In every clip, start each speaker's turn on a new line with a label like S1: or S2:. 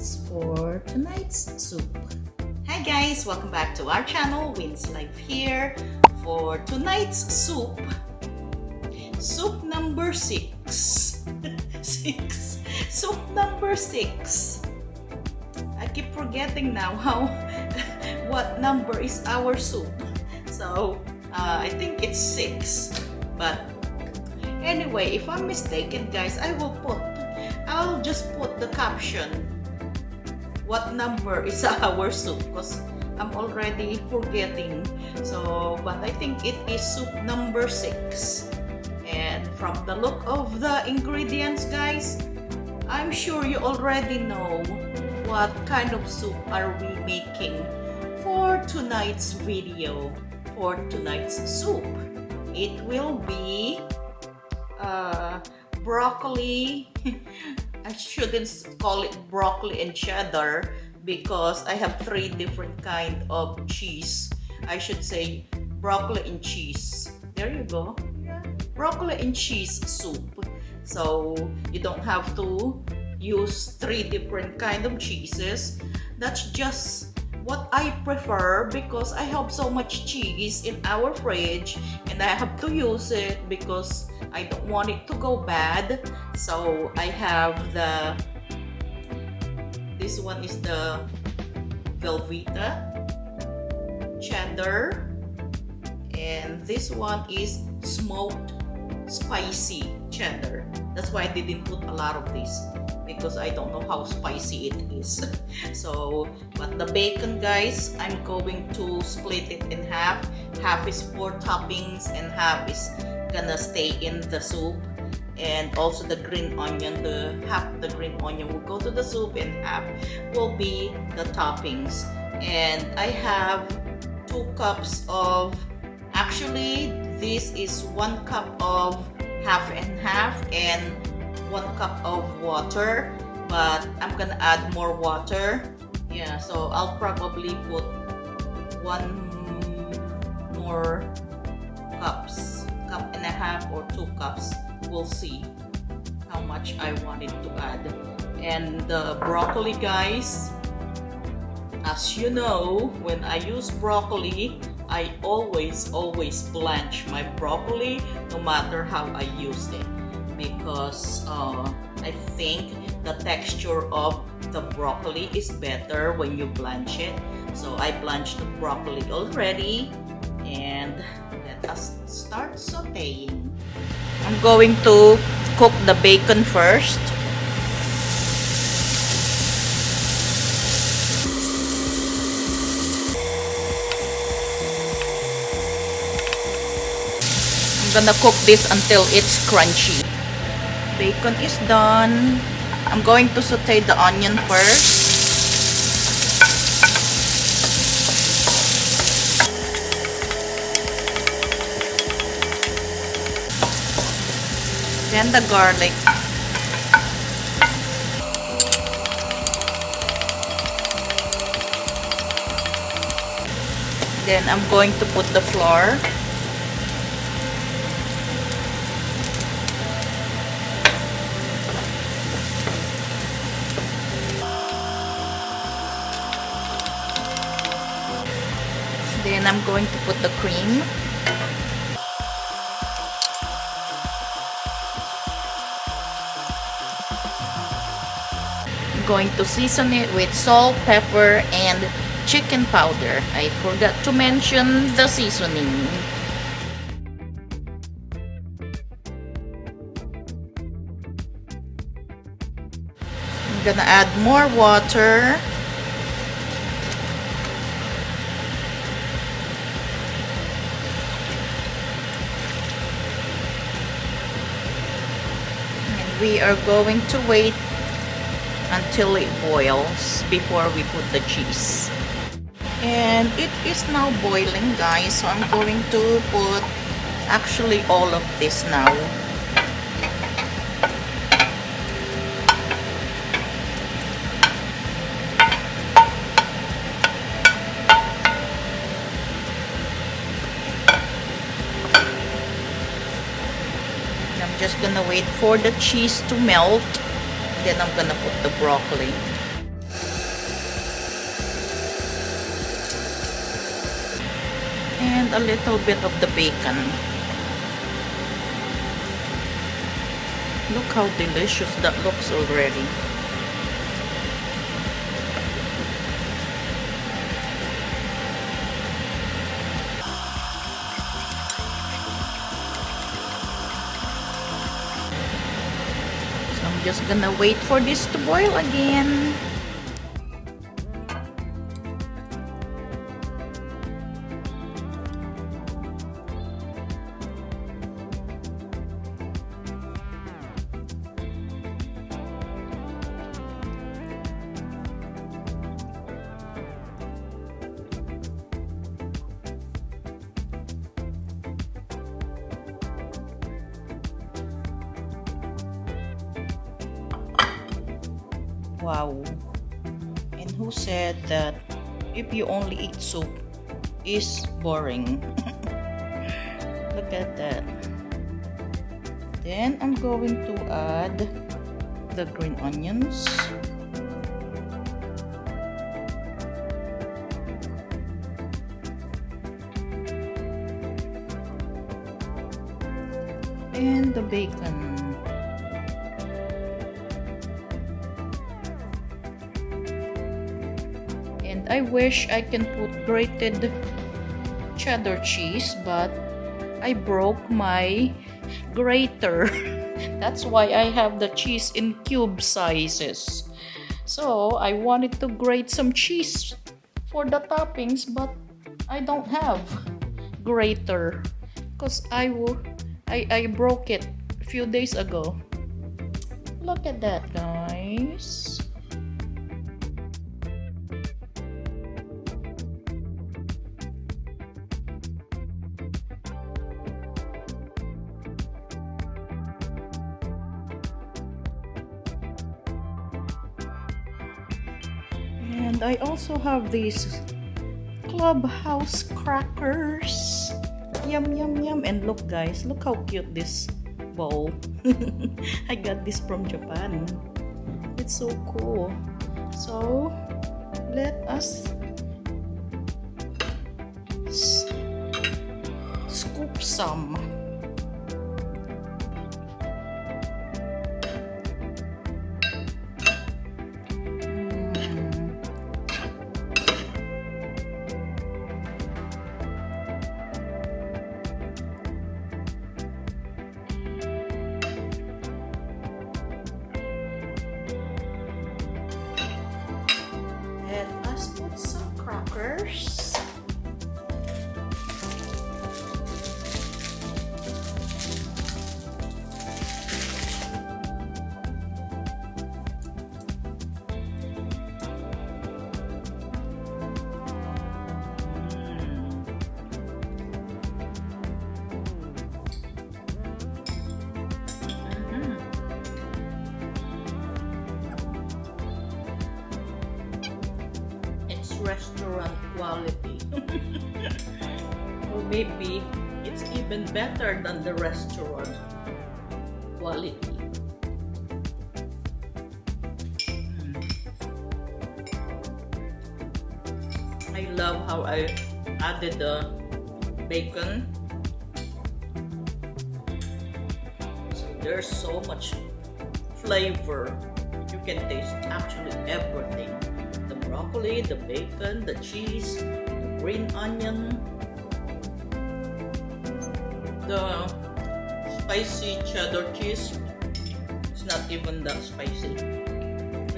S1: ingredients for tonight's soup. Hi guys, welcome back to our channel. Win's Life here for tonight's soup. Soup number 6. Soup number 6. I keep forgetting now what number is our soup. So I think it's 6. But anyway, if I'm mistaken, guys, I'll just put the caption what number is our soup, because I'm already forgetting. So, but I think it is soup number 6. And from the look of the ingredients, guys, I'm sure you already know what kind of soup are we making for tonight's video, for tonight's soup. It will be broccoli. I shouldn't call it broccoli and cheddar because I have 3 different kind of cheese. I should say broccoli and cheese. There you go. Yeah. Broccoli and cheese soup. So you don't have to use 3 different kind of cheeses. That's just what I prefer because I have so much cheese in our fridge and I have to use it because I don't want it to go bad. So I have this one is the Velveeta cheddar, and this one is smoked spicy cheddar. That's why I didn't put a lot of this because I don't know how spicy it is. So, but the bacon, guys, I'm going to split it in half. Half is for toppings and half is gonna stay in the soup. And also the green onion, half the green onion will go to the soup and half will be the toppings. And I have 2 cups of, actually this is 1 cup of half and half and 1 cup of water, but I'm gonna add more water. Yeah, so I'll probably put 1 more cup and a half or 2 cups. We'll see how much I wanted to add. And the broccoli, guys, as you know, when I use broccoli, I always blanch my broccoli no matter how I use it, because I think the texture of the broccoli is better when you blanch it. So I blanched the broccoli already, and let us start sauteing. I'm going to cook the bacon first. I'm gonna cook this until it's crunchy. Bacon is done. I'm going to saute the onion first. Then the garlic. Then I'm going to put the flour. Then I'm going to put the cream. I'm going to season it with salt, pepper, and chicken powder. I forgot to mention the seasoning. I'm gonna add more water. We are going to wait until it boils before we put the cheese. And it is now boiling, guys, so I'm going to put actually all of this now. just gonna wait for the cheese to melt. Then I'm gonna put the broccoli. and a little bit of the bacon. Look how delicious that looks already. So I'm just gonna wait for this to boil again. Wow. And who said that if you only eat soup is boring? Look at that. Then I'm going to add the green onions. And the bacon. And I wish I can put grated cheddar cheese, but I broke my grater. That's why I have the cheese in cube sizes. So I wanted to grate some cheese for the toppings, but I don't have grater because I broke it a few days ago. Look at that, guys. And I also have these Clubhouse crackers. Yum, yum, yum. And look, guys, look how cute this bowl. I got this from Japan. It's so cool. So let us scoop some. Let us put some crackers. Restaurant quality. Or maybe it's even better than the restaurant quality. I love how I added the bacon. So there's so much flavor. You can taste actually everything. The broccoli, the bacon, the cheese, the green onion, the spicy cheddar cheese. It's not even that spicy.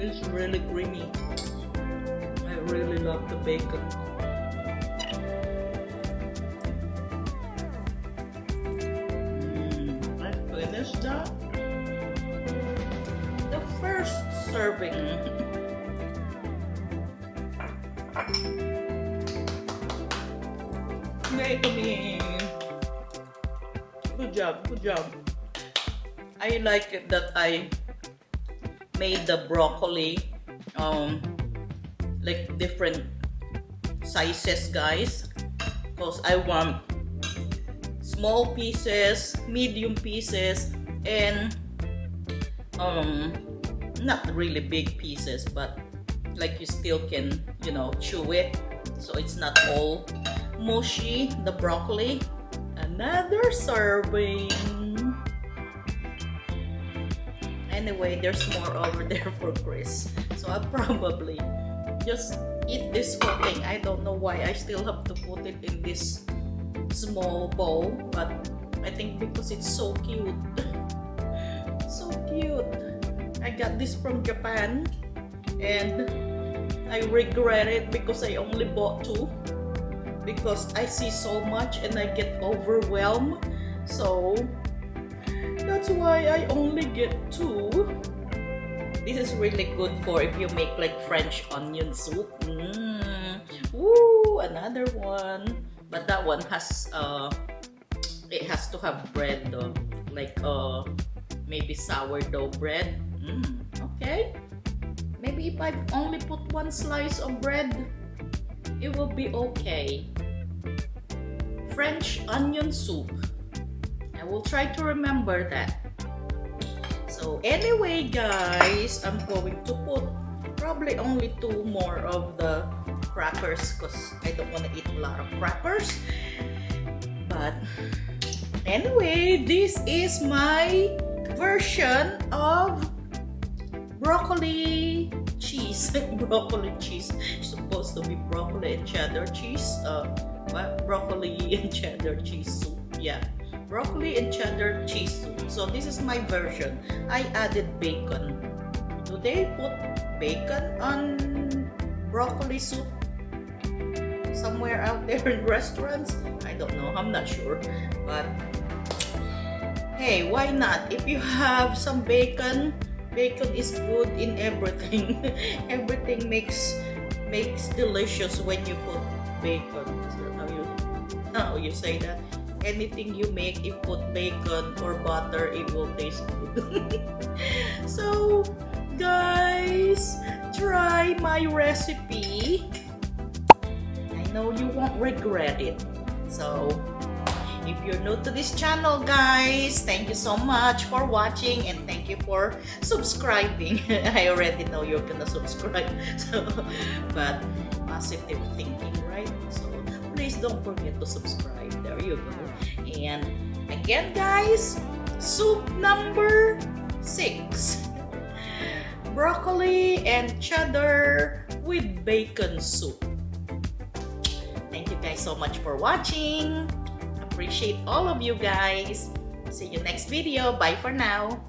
S1: It's really creamy. I really love the bacon. I finished that. The first serving. Yay to me! Good job, good job. I like it that I made the broccoli like different sizes, guys, because I want small pieces, medium pieces, and not really big pieces, but like you still can, you know, chew it. so it's not all mushy, the broccoli. Another serving. Anyway, there's more over there for Chris, so I'll probably just eat this whole thing. I don't know why I still have to put it in this small bowl, but I think because it's so cute. So cute. I got this from Japan and I regret it because I only bought 2, because I see so much and I get overwhelmed. So that's why I only get 2. This is really good for if you make like French onion soup. Ooh, another one. But that one has it has to have bread though, like maybe sourdough bread. Okay. Maybe if I only put 1 slice of bread, it will be okay. French onion soup. I will try to remember that. So anyway, guys, I'm going to put probably only 2 more of the crackers because I don't want to eat a lot of crackers. But anyway, this is my version of broccoli cheese. Broccoli cheese. It's supposed to be broccoli and cheddar cheese. What? Broccoli and cheddar cheese soup. Yeah. Broccoli and cheddar cheese soup. So this is my version. I added bacon. Do they put bacon on broccoli soup somewhere out there in restaurants? I don't know. I'm not sure. But hey, why not? If you have some bacon, bacon is good in everything. Everything makes delicious when you put bacon. How you say that? Anything you make, if put bacon or butter, it will taste good. So guys, try my recipe. I know you won't regret it. So if you're new to this channel, guys, thank you so much for watching and thank you for subscribing. I already know you're gonna subscribe. So, but positive thinking, right? So please don't forget to subscribe. There you go. And again, guys, soup number 6. Broccoli and cheddar with bacon soup. Thank you guys so much for watching. Appreciate all of you guys. See you next video. Bye for now.